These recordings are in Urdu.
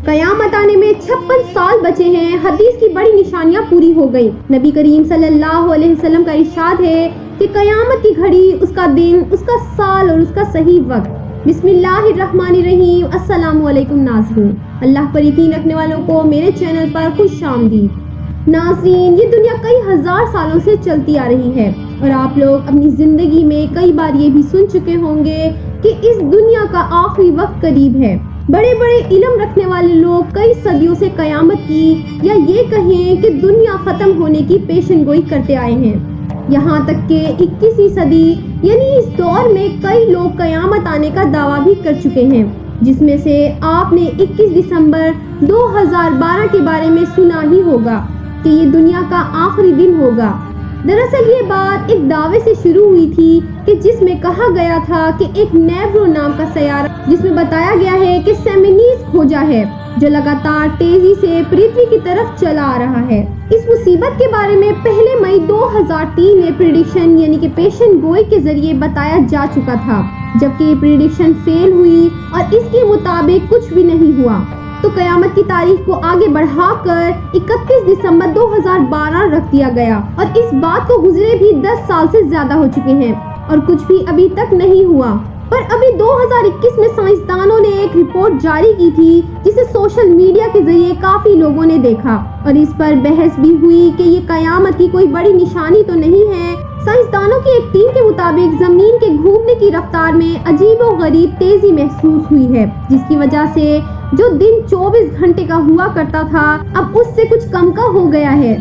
قیامت آنے میں 56 سال بچے ہیں، حدیث کی بڑی نشانیاں پوری ہو گئیں۔ نبی کریم صلی اللہ علیہ وسلم کا ارشاد ہے کہ قیامت کی گھڑی، اس کا دن، اس کا سال اور اس کا صحیح وقت۔ بسم اللہ الرحمن الرحیم۔ السلام علیکم ناظرین، اللہ پر یقین رکھنے والوں کو میرے چینل پر خوش آمدید۔ ناظرین، یہ دنیا کئی ہزار سالوں سے چلتی آ رہی ہے اور آپ لوگ اپنی زندگی میں کئی بار یہ بھی سن چکے ہوں گے کہ اس دنیا کا آخری وقت قریب ہے۔ بڑے بڑے علم رکھنے والے لوگ کئی صدیوں سے قیامت کی یا یہ کہیں کہ دنیا ختم ہونے کی پیشن گوئی کرتے آئے ہیں۔ یہاں تک کہ 21ویں صدی یعنی اس دور میں کئی لوگ قیامت آنے کا دعویٰ بھی کر چکے ہیں، جس میں سے آپ نے 21 دسمبر 2012 کے بارے میں سنا ہی ہوگا کہ یہ دنیا کا آخری دن ہوگا۔ دراصل یہ بات ایک دعوے سے شروع ہوئی تھی کہ جس میں کہا گیا تھا کہ ایک نیبرو نام کا سیارہ، جس میں بتایا گیا ہے کہ سیمینیز کھوجا ہے جو لگاتار تیزی سے پرتھوی کی طرف چلا آ رہا ہے۔ اس مصیبت کے بارے میں پہلے مئی 2003 میں پریڈکشن یعنی کہ پیشن گوئی کے ذریعے بتایا جا چکا تھا، جبکہ یہ پریڈکشن فیل ہوئی اور اس کے مطابق کچھ بھی نہیں ہوا۔ تو قیامت کی تاریخ کو آگے بڑھا کر 31 دسمبر 2012 رکھ دیا گیا اور اس بات کو گزرے بھی 10 سال سے زیادہ ہو چکے ہیں اور کچھ بھی ابھی تک نہیں ہوا۔ پر ابھی 2021 میں سائنسدانوں نے ایک رپورٹ جاری کی تھی جسے سوشل میڈیا کے ذریعے کافی لوگوں نے دیکھا اور اس پر بحث بھی ہوئی کہ یہ قیامت کی کوئی بڑی نشانی تو نہیں ہے۔ سائنسدانوں کی ایک ٹیم کے مطابق زمین کے گھومنے کی رفتار میں عجیب و غریب تیزی محسوس ہوئی ہے، جس کی وجہ سے جو دن 24 گھنٹے کا ہوا کرتا تھا اب اس سے کچھ کم کا ہو گیا ہے۔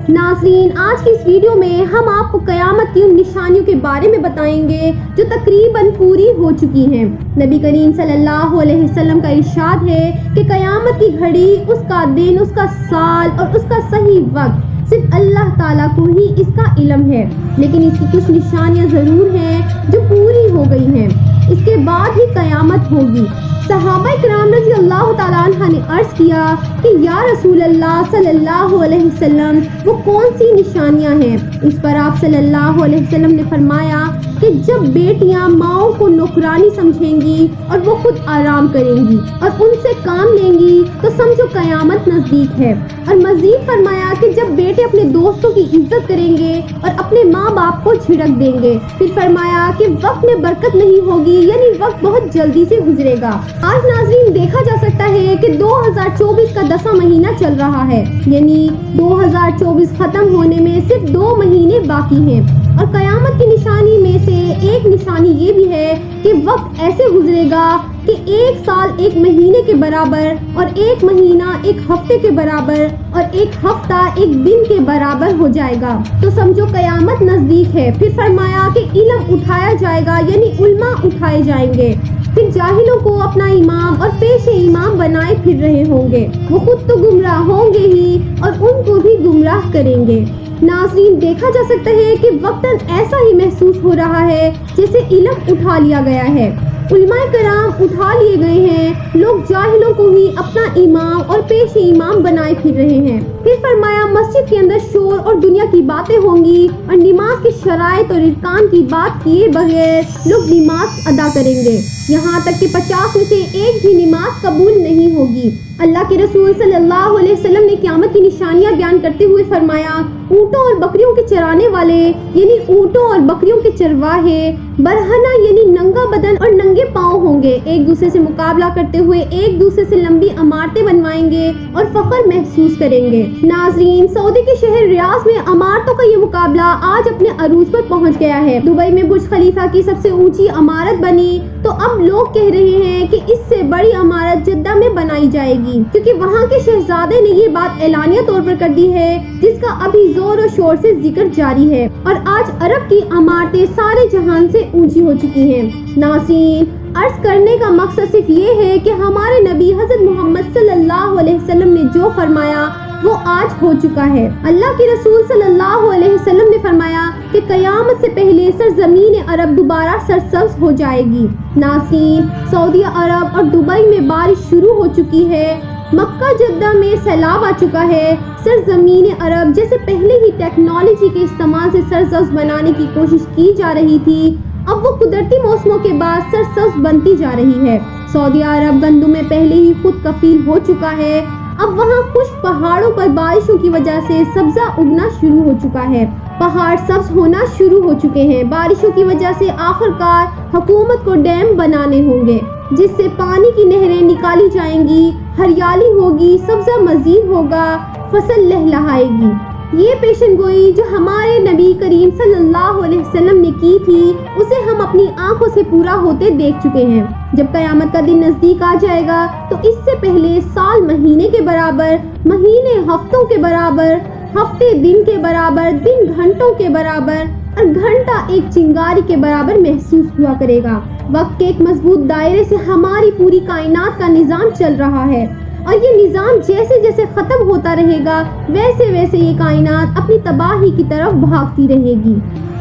ناظرین، آج کی اس ویڈیو میں ہم آپ کو قیامت کی ان نشانیوں کے بارے میں بتائیں گے جو تقریباً پوری ہو چکی ہیں۔ نبی کریم صلی اللہ علیہ وسلم کا ارشاد ہے کہ قیامت کی گھڑی، اس کا دن، اس کا سال اور اس کا صحیح وقت صرف اللہ تعالیٰ کو ہی اس کا علم ہے، لیکن اس کی کچھ نشانیاں ضرور ہیں جو پوری ہو گئی ہیں۔ اس کے بعد ہی قیامت ہوگی۔ صحابہ کرام رضی اللہ تعالیٰ عنہ نے عرض کیا کہ یا رسول اللہ صلی اللہ علیہ وسلم، وہ کون سی نشانیاں ہیں؟ اس پر آپ صلی اللہ علیہ وسلم نے فرمایا کہ جب بیٹیاں ماؤں کو نوکرانی سمجھیں گی اور وہ خود آرام کریں گی اور ان سے کام لیں گی تو سمجھو قیامت نزدیک ہے۔ اور مزید فرمایا کہ جب بیٹے اپنے دوستوں کی عزت کریں گے اور اپنے ماں باپ کو جھڑک دیں گے، پھر فرمایا کہ وقت میں برکت نہیں ہوگی، یعنی وقت بہت جلدی سے گزرے گا۔ آج ناظرین دیکھا جا سکتا ہے کہ 2024 کا 10واں مہینہ چل رہا ہے، یعنی 2024 ختم ہونے میں صرف 2 مہینے باقی ہیں اور قیامت کی نشانی میں سے ایک نشانی یہ بھی ہے کہ وقت ایسے گزرے گا کہ 1 سال 1 مہینے کے برابر اور 1 مہینہ 1 ہفتے کے برابر اور 1 ہفتہ 1 دن کے برابر ہو جائے گا۔ تو سمجھو قیامت نزدیک ہے۔ پھر فرمایا کہ علم اٹھایا جائے گا، یعنی علماء اٹھائے جائیں گے۔ پھر جاہلوں کو اپنا امام اور پیش امام بنائے پھر رہے ہوں گے، وہ خود تو گمراہ ہوں گے ہی اور ان کو بھی گمراہ کریں گے۔ ناظرین دیکھا جا سکتا ہے کہ وقتاً ایسا ہی محسوس ہو رہا ہے جیسے علم اٹھا لیا گیا ہے، علماء کرام اٹھا لیے گئے ہیں، لوگ جاہلوں کو ہی اپنا امام اور پیش امام بنائے پھر رہے ہیں۔ پھر فرمایا مسجد کے اندر شور اور دنیا کی باتیں ہوں گی اور نماز کے شرائط اور ارکان کی بات کیے بغیر لوگ نماز ادا کریں گے، یہاں تک کہ 50 میں سے ایک بھی نماز قبول نہیں ہوگی۔ اللہ کے رسول صلی اللہ علیہ وسلم نے قیامت کی نشانیاں بیان کرتے ہوئے فرمایا، اونٹوں اور بکریوں کے چرانے والے یعنی اونٹوں اور بکریوں کے چرواہے برہنہ یعنی ننگا بدن اور ننگے پاؤں ہوں گے، ایک دوسرے سے مقابلہ کرتے ہوئے ایک دوسرے سے لمبی عمارتیں بنوائیں گے اور فخر محسوس کریں گے۔ ناظرین، سعودی کے شہر ریاض میں عمارتوں کا یہ مقابلہ آج اپنے عروج پر پہنچ گیا ہے۔ دبئی میں برج خلیفہ کی سب سے اونچی عمارت بنی تو اب لوگ کہہ رہے ہیں کہ اس سے بڑی عمارت جدہ میں بنائی جائے گی، کیونکہ وہاں کے شہزادے نے یہ بات اعلانیہ طور پر کر دی ہے جس کا ابھی زور و شور سے ذکر جاری ہے، اور آج عرب کی عمارتیں سارے جہان سے اونچی ہو چکی ہیں۔ ناظرین، عرض کرنے کا مقصد صرف یہ ہے کہ ہمارے نبی حضرت محمد صلی اللہ علیہ وسلم نے جو فرمایا وہ آج ہو چکا ہے۔ اللہ کے رسول صلی اللہ علیہ وسلم نے فرمایا کہ قیامت سے پہلے سرزمین عرب دوبارہ سرسبز ہو جائے گی۔ ناظرین، سعودی عرب اور دبئی میں بارش شروع ہو چکی ہے، مکہ جدہ میں سیلاب آ چکا ہے۔ سرزمین عرب جیسے پہلے ہی ٹیکنالوجی کے استعمال سے سرسبز بنانے کی کوشش کی جا رہی تھی، اب وہ قدرتی موسموں کے بعد سرسبز بنتی جا رہی ہے۔ سعودی عرب گندم میں پہلے ہی خود کفیل ہو چکا ہے۔ اب وہاں خشک پہاڑوں پر بارشوں کی وجہ سے سبزہ اگنا شروع ہو چکا ہے۔ پہاڑ سبز ہونا شروع ہو چکے ہیں۔ بارشوں کی وجہ سے آخرکار حکومت کو ڈیم بنانے ہوں گے جس سے پانی کی نہریں نکالی جائیں گی، ہریالی ہوگی، سبزہ مزید ہوگا، فصل لہلہائے گی۔ یہ پیشن گوئی جو ہمارے نبی کریم صلی اللہ علیہ وسلم نے کی تھی اسے ہم اپنی آنکھوں سے پورا ہوتے دیکھ چکے ہیں۔ جب قیامت کا دن نزدیک آ جائے گا تو اس سے پہلے سال مہینے کے برابر، مہینے ہفتوں کے برابر، ہفتے دن کے برابر، دن گھنٹوں کے برابر اور گھنٹہ ایک چنگاری کے برابر محسوس ہوا کرے گا۔ وقت کے ایک مضبوط دائرے سے ہماری پوری کائنات کا نظام چل رہا ہے اور یہ نظام جیسے جیسے ختم ہوتا رہے گا ویسے ویسے یہ کائنات اپنی تباہی کی طرف بھاگتی رہے گی۔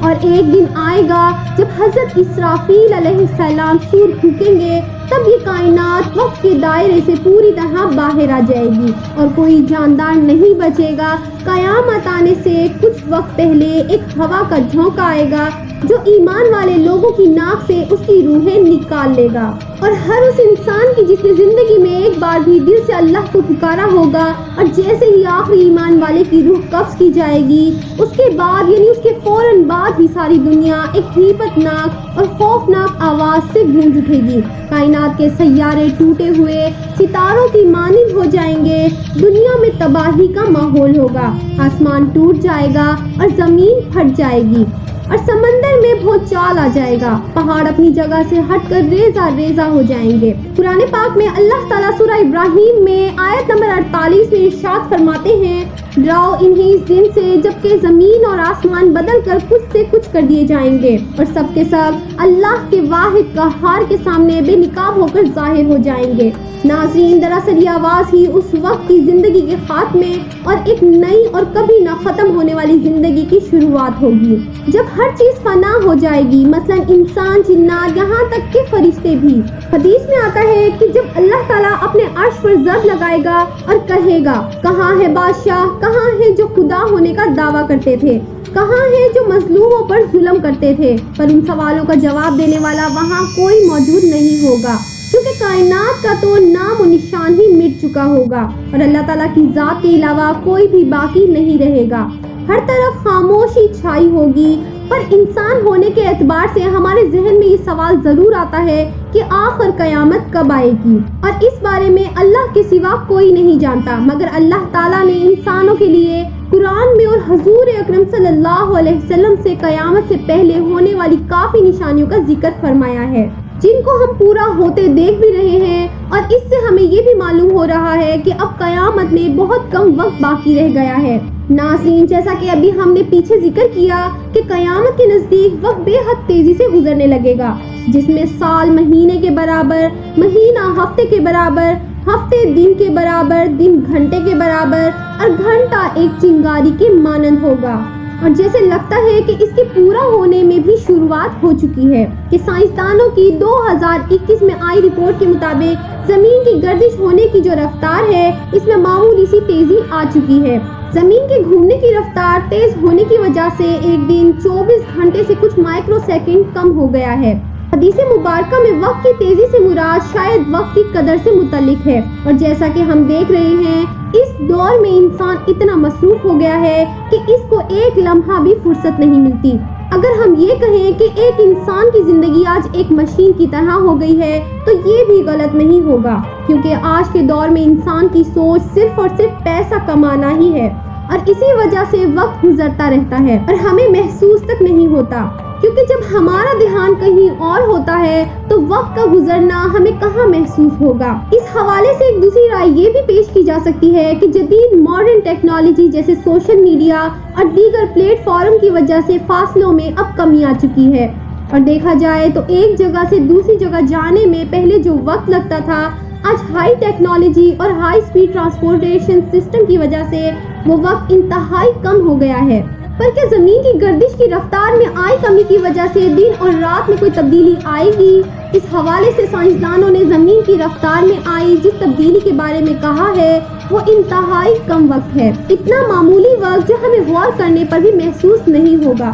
اور ایک دن آئے گا جب حضرت اسرافیل علیہ السلام سور پھونکیں گے، تب یہ کائنات وقت کے دائرے سے پوری طرح باہر آ جائے گی اور کوئی جاندار نہیں بچے گا۔ قیامت آنے سے کچھ وقت پہلے ایک ہوا کا جھونکا آئے گا جو ایمان والے لوگوں کی ناک سے اس کی روحیں نکال لے گا، اور ہر اس انسان کی جس نے زندگی میں ایک بار بھی دل سے اللہ کو پکارا ہوگا، اور جیسے ہی آخری ایمان والے کی روح قبض کی جائے گی اس کے بعد یعنی اس کے فوراً بعد ہی ساری دنیا ایک ہیبت ناک اور خوفناک آواز سے گونج اٹھے گی۔ کائنات کے سیارے ٹوٹے ہوئے ستاروں کی مانند ہو جائیں گے، دنیا میں تباہی کا ماحول ہوگا، آسمان ٹوٹ جائے گا اور زمین پھٹ جائے گی اور سمندر میں بھونچال آ جائے گا، پہاڑ اپنی جگہ سے ہٹ کر ریزہ ریزہ ہو جائیں گے۔ قرآن پاک میں اللہ تعالیٰ سورہ ابراہیم میں آیت نمبر 48 میں ارشاد فرماتے ہیں، ڈراؤ انہیں اس دن سے جبکہ زمین اور آسمان بدل کر کچھ سے کچھ کر دیے جائیں گے اور سب کے سب اللہ کے واحد قہار کے سامنے بے نقاب ہو کر ظاہر ہو جائیں گے۔ ناظرین، دراصل یہ آواز ہی اس وقت کی زندگی کے خاتمے اور ایک نئی اور کبھی نہ ختم ہونے والی زندگی کی شروعات ہوگی، جب ہر چیز فنا ہو جائے گی، مثلا انسان، جنات، یہاں تک کہ فرشتے بھی۔ حدیث میں آتا ہے کہ جب اللہ تعالیٰ اپنے عرش پر ضرب لگائے گا اور کہے گا، کہاں ہے بادشاہ، کہاں ہے جو خدا ہونے کا دعویٰ کرتے تھے، کہاں ہے جو مظلوموں پر ظلم کرتے تھے، پر ان سوالوں کا جواب دینے والا وہاں کوئی موجود نہیں ہوگا، کیونکہ کائنات کا تو نام و نشان ہی مٹ چکا ہوگا اور اللہ تعالیٰ کی ذات کے علاوہ کوئی بھی باقی نہیں رہے گا۔ ہر طرف خاموشی چھائی ہوگی، پر انسان ہونے کے اعتبار سے ہمارے ذہن میں یہ سوال ضرور آتا ہے کہ آخر قیامت کب آئے گی، اور اس بارے میں اللہ کے سوا کوئی نہیں جانتا مگر اللہ تعالیٰ نے انسانوں کے لیے قرآن میں اور حضور اکرم صلی اللہ علیہ وسلم سے قیامت سے پہلے ہونے والی کافی نشانیوں کا ذکر فرمایا ہے، جن کو ہم پورا ہوتے دیکھ بھی رہے ہیں، اور اس سے ہمیں یہ بھی معلوم ہو رہا ہے کہ اب قیامت میں بہت کم وقت باقی رہ گیا ہے۔ ناظرین، جیسا کہ ابھی ہم نے پیچھے ذکر کیا کہ قیامت کے نزدیک وقت بے حد تیزی سے گزرنے لگے گا، جس میں سال مہینے کے برابر، مہینہ ہفتے کے برابر، ہفتے دن کے برابر، دن گھنٹے کے برابر اور گھنٹہ ایک چنگاری کے مانند ہوگا، اور جیسے لگتا ہے کہ اس کے پورا ہونے میں بھی شروعات ہو چکی ہے کہ سائنسدانوں کی 2021 میں آئی رپورٹ کے مطابق زمین کی گردش ہونے کی جو رفتار ہے اس میں معمولی سی تیزی آ چکی ہے۔ زمین کے گھومنے کی رفتار تیز ہونے کی وجہ سے ایک دن 24 گھنٹے سے کچھ مائکرو سیکنڈ کم ہو گیا ہے۔ حدیث مبارکہ میں وقت کی تیزی سے مراد شاید وقت کی قدر سے متعلق ہے، اور جیسا کہ ہم دیکھ رہے ہیں اس دور میں انسان اتنا مصروف ہو گیا ہے کہ اس کو ایک لمحہ بھی فرصت نہیں ملتی۔ اگر ہم یہ کہیں کہ ایک انسان کی زندگی آج ایک مشین کی طرح ہو گئی ہے تو یہ بھی غلط نہیں ہوگا، کیونکہ آج کے دور میں انسان کی سوچ صرف اور صرف پیسہ کمانا ہی ہے، اور اسی وجہ سے وقت گزرتا رہتا ہے اور ہمیں محسوس تک نہیں ہوتا، کیونکہ جب ہمارا دھیان کہیں اور ہوتا ہے تو وقت کا گزرنا ہمیں کہاں محسوس ہوگا۔ اس حوالے سے ایک دوسری رائے یہ بھی پیش کی جا سکتی ہے کہ جدید ماڈرن ٹیکنالوجی جیسے سوشل میڈیا اور دیگر پلیٹ فارم کی وجہ سے فاصلوں میں اب کمی آ چکی ہے، اور دیکھا جائے تو ایک جگہ سے دوسری جگہ جانے میں پہلے جو وقت لگتا تھا آج ہائی ٹیکنالوجی اور ہائی سپیڈ ٹرانسپورٹیشن سسٹم کی وجہ سے وہ وقت انتہائی کم ہو گیا ہے۔ پر کیا زمین کی گردش کی رفتار میں آئی کمی کی وجہ سے دن اور رات میں کوئی تبدیلی آئے گی؟ اس حوالے سے سائنسدانوں نے زمین کی رفتار میں آئی جس تبدیلی کے بارے میں کہا ہے وہ انتہائی کم وقت ہے، اتنا معمولی وقت جو ہمیں غور کرنے پر بھی محسوس نہیں ہوگا۔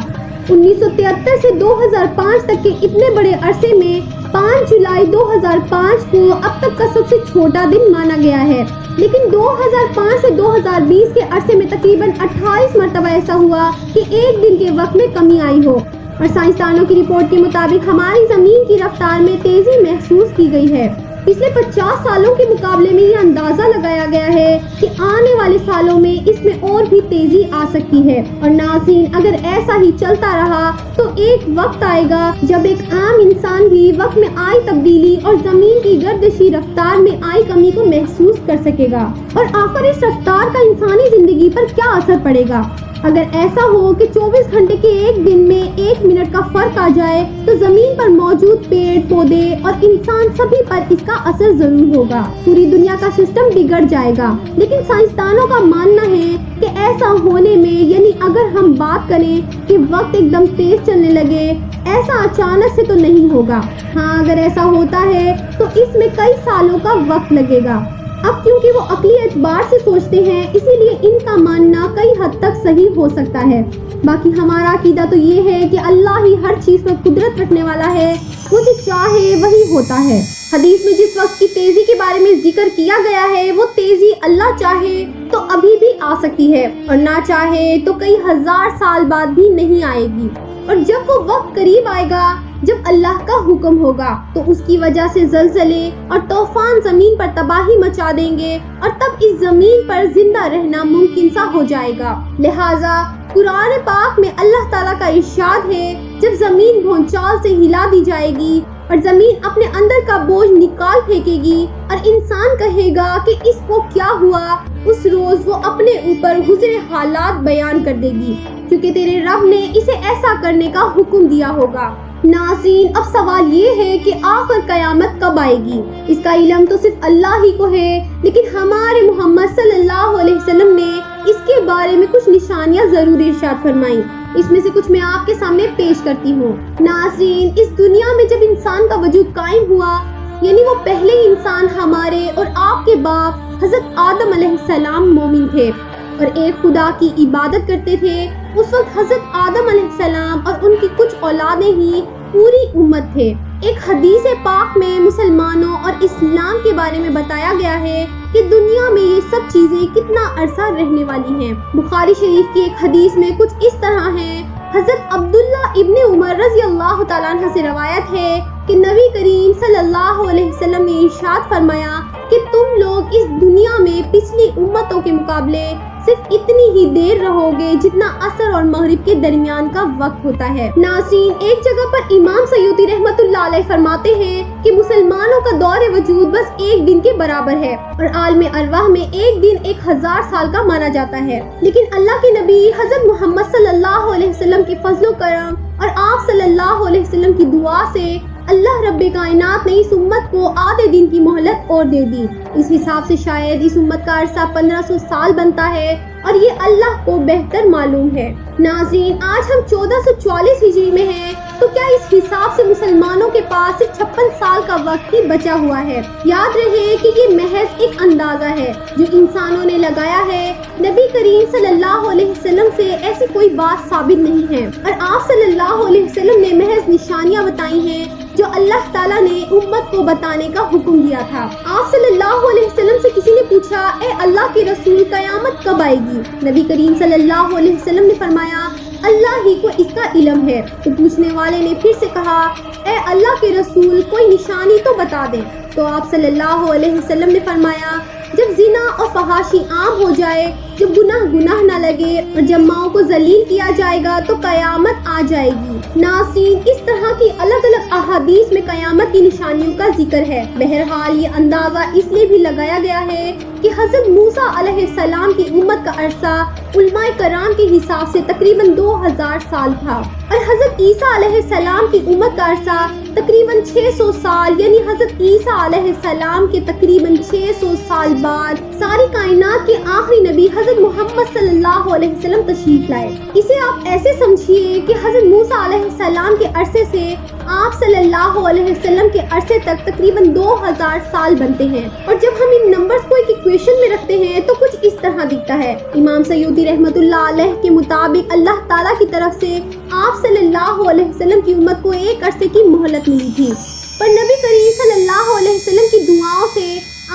1973 سے 2005 تک کے اتنے بڑے عرصے میں 5 جولائی 2005 کو اب تک کا سب سے چھوٹا دن مانا گیا ہے، لیکن 2005 سے 2020 کے عرصے میں تقریباً 28 مرتبہ ایسا ہوا کہ ایک دن کے وقت میں کمی آئی ہو، اور سائنسدانوں کی رپورٹ کے مطابق ہماری زمین کی رفتار میں تیزی محسوس کی گئی ہے۔ پچھلے 50 سالوں کے مقابلے میں یہ اندازہ لگایا گیا ہے کہ آنے والے سالوں میں اس میں اور بھی تیزی آ سکتی ہے، اور ناظرین اگر ایسا ہی چلتا رہا تو ایک وقت آئے گا جب ایک عام انسان بھی وقت میں آئی تبدیلی اور زمین کی گردشی رفتار میں آئی کمی کو محسوس کر سکے گا، اور آخر اس رفتار کا انسانی زندگی پر کیا اثر پڑے گا۔ اگر ایسا ہو کہ 24 گھنٹے کے ایک دن میں 1 منٹ کا فرق آ جائے تو زمین پر موجود پیڑ پودے اور انسان سبھی پر اس کا اثر ضرور ہوگا، پوری دنیا کا سسٹم بگڑ جائے گا۔ لیکن سائنسدانوں کا ماننا ہے کہ ایسا ہونے میں، یعنی اگر ہم بات کریں کہ وقت ایک دم تیز چلنے لگے، ایسا اچانک سے تو نہیں ہوگا۔ ہاں اگر ایسا ہوتا ہے تو اس میں کئی سالوں کا وقت لگے گا۔ اب کیونکہ وہ عقلی اعتبار سے سوچتے ہیں، اسی لیے ان کا ماننا کئی حد تک صحیح ہو سکتا ہے۔ باقی ہمارا عقیدہ تو یہ ہے کہ اللہ ہی ہر چیز پر قدرت رکھنے والا ہے، وہ جو چاہے وہی ہوتا ہے۔ حدیث میں جس وقت کی تیزی کے بارے میں ذکر کیا گیا ہے، وہ تیزی اللہ چاہے تو ابھی بھی آ سکتی ہے، اور نہ چاہے تو کئی ہزار سال بعد بھی نہیں آئے گی۔ اور جب وہ وقت قریب آئے گا جب اللہ کا حکم ہوگا تو اس کی وجہ سے زلزلے اور طوفان زمین پر تباہی مچا دیں گے، اور تب اس زمین پر زندہ رہنا ممکن سا ہو جائے گا۔ لہٰذا قرآن پاک میں اللہ تعالیٰ کا ارشاد ہے، جب زمین بھونچال سے ہلا دی جائے گی اور زمین اپنے اندر کا بوجھ نکال پھینکے گی اور انسان کہے گا کہ اس کو کیا ہوا، اس روز وہ اپنے اوپر گزرے حالات بیان کر دے گی، کیونکہ تیرے رب نے اسے ایسا کرنے کا حکم دیا ہوگا۔ ناظرین اب سوال یہ ہے کہ آخر قیامت کب آئے گی؟ اس کا علم تو صرف اللہ ہی کو ہے، لیکن ہمارے محمد صلی اللہ علیہ وسلم نے اس کے بارے میں کچھ نشانیاں ضرور ارشاد فرمائیں۔ اس میں سے کچھ میں آپ کے سامنے پیش کرتی ہوں۔ ناظرین اس دنیا میں جب انسان کا وجود قائم ہوا، یعنی وہ پہلے انسان ہمارے اور آپ کے باپ حضرت آدم علیہ السلام مومن تھے اور ایک خدا کی عبادت کرتے تھے، اس وقت حضرت آدم علیہ السلام اور ان کی کچھ اولادیں ہی پوری امت تھے۔ ایک حدیث پاک میں مسلمانوں اور اسلام کے بارے میں بتایا گیا ہے کہ دنیا میں یہ سب چیزیں کتنا عرصہ رہنے والی ہیں۔ بخاری شریف کی ایک حدیث میں کچھ اس طرح ہے، حضرت عبداللہ ابن عمر رضی اللہ تعالیٰ عنہ سے روایت ہے کہ نبی کریم صلی اللہ علیہ وسلم نے ارشاد فرمایا کہ تم لوگ اس دنیا میں پچھلی امتوں کے مقابلے صرف اتنی ہی دیر رہو گے جتنا عصر اور مغرب کے درمیان کا وقت ہوتا ہے۔ ناظرین ایک جگہ پر امام سیوطی رحمۃ اللہ علیہ فرماتے ہیں کہ مسلمانوں کا دور وجود بس ایک دن کے برابر ہے، اور عالم ارواح میں ایک دن 1000 سال کا مانا جاتا ہے۔ لیکن اللہ کے نبی حضرت محمد صلی اللہ علیہ وسلم کے فضل و کرم اور آپ صلی اللہ علیہ وسلم کی دعا سے اللہ رب کائنات نے اس امت کو آدھے دن کی مہلت اور دے دی۔ اس حساب سے شاید اس امت کا عرصہ 1500 سال بنتا ہے، اور یہ اللہ کو بہتر معلوم ہے۔ ناظرین آج ہم 1444 ہجری میں ہیں، تو کیا اس حساب سے مسلمانوں کے پاس صرف 56 سال کا وقت ہی بچا ہوا ہے؟ یاد رہے کہ یہ محض ایک اندازہ ہے جو انسانوں نے لگایا ہے، نبی کریم صلی اللہ علیہ وسلم سے ایسی کوئی بات ثابت نہیں ہے، اور آپ صلی اللہ علیہ وسلم نے محض نشانیاں بتائی ہیں جو اللہ تعالیٰ نے امت کو بتانے کا حکم دیا تھا۔ آپ صلی اللہ علیہ وسلم سے کسی نے پوچھا، اے اللہ کے رسول قیامت کب آئے گی؟ نبی کریم صلی اللہ علیہ وسلم نے فرمایا، اللہ ہی کو اس کا علم ہے۔ تو پوچھنے والے نے پھر سے کہا، اے اللہ کے رسول کوئی نشانی تو بتا دیں۔ تو آپ صلی اللہ علیہ وسلم نے فرمایا، جب زنا اور فحاشی عام ہو جائے، جب گناہ نہ لگے، اور جب ماؤں کو ذلیل کیا جائے گا تو قیامت آ جائے گی۔ ناظرین اس طرح کی الگ الگ احادیث میں قیامت کی نشانیوں کا ذکر ہے۔ بہرحال یہ اندازہ اس لیے بھی لگایا گیا ہے کہ حضرت موسیٰ علیہ السلام کی امت کا عرصہ علماء کرام کے حساب سے تقریباً 2000 سال تھا، اور حضرت عیسیٰ علیہ السلام کی امت کا عرصہ تقریباً 600 سال، یعنی حضرت عیسیٰ علیہ السلام کے تقریباً 600 سال بعد ساری کائنات کے آخری نبی حضرت محمد صلی اللہ علیہ وسلم تشریف لائے۔ اسے آپ ایسے سمجھیے کہ حضرت موسیٰ علیہ السلام کے عرصے سے آپ صلی اللہ علیہ وسلم کے عرصے تک تقریباً 2000 سال بنتے ہیں، اور جب ہم ان نمبرز کو ایک ایکویشن میں رکھتے ہیں تو کچھ اس طرح دکھتا ہے۔ امام سیوطی رحمۃ اللہ علیہ کے مطابق اللہ تعالیٰ کی طرف سے آپ صلی اللہ علیہ وسلم کی امت کو ایک عرصے کی مہلت ملی تھی، پر نبی کریم صلی اللہ علیہ وسلم کی دعاؤں سے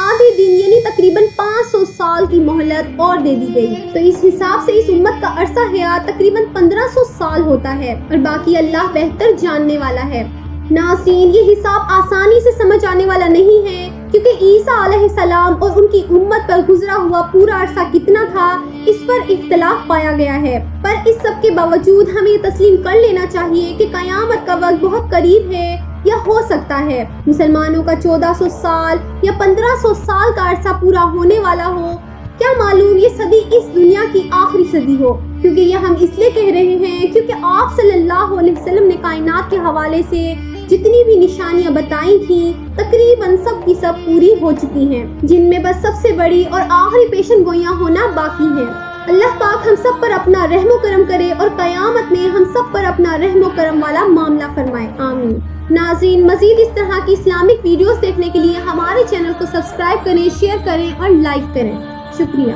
آدھی دن یعنی تقریباً 500 سال کی مہلت اور دے دی گئی، تو اس حساب سے اس امت کا عرصہ حیات تقریباً 1500 سال ہوتا ہے، اور باقی اللہ بہتر جاننے والا ہے۔ ناظرین، یہ حساب آسانی سے سمجھ آنے والا نہیں ہے، کیونکہ عیسیٰ علیہ السلام اور ان کی امت پر گزرا ہوا پورا عرصہ کتنا تھا اس پر اختلاف پایا گیا ہے، پر اس سب کے باوجود ہمیں یہ تسلیم کر لینا چاہیے کہ قیامت کا وقت بہت قریب ہے یا ہو سکتا ہے مسلمانوں کا 1400 سال یا 1500 سال کا عرصہ پورا ہونے والا ہو، کیا معلوم یہ صدی اس دنیا کی آخری صدی ہو، کیونکہ یہ ہم اس لیے کہہ رہے ہیں کیونکہ آپ صلی اللہ علیہ وسلم نے کائنات کے حوالے سے جتنی بھی نشانیاں بتائی تھیں تقریباً سب کی سب پوری ہو چکی ہیں، جن میں بس سب سے بڑی اور آخری پیشن گوئیاں ہونا باقی ہے۔ اللہ پاک ہم سب پر اپنا رحم و کرم کرے اور قیامت میں ہم سب پر اپنا رحم و کرم والا معاملہ فرمائے، آمین۔ ناظرین، مزید اس طرح کی اسلامک ویڈیوز دیکھنے کے لیے ہمارے چینل کو سبسکرائب کریں، شیئر کریں اور لائک کریں۔ شکریہ۔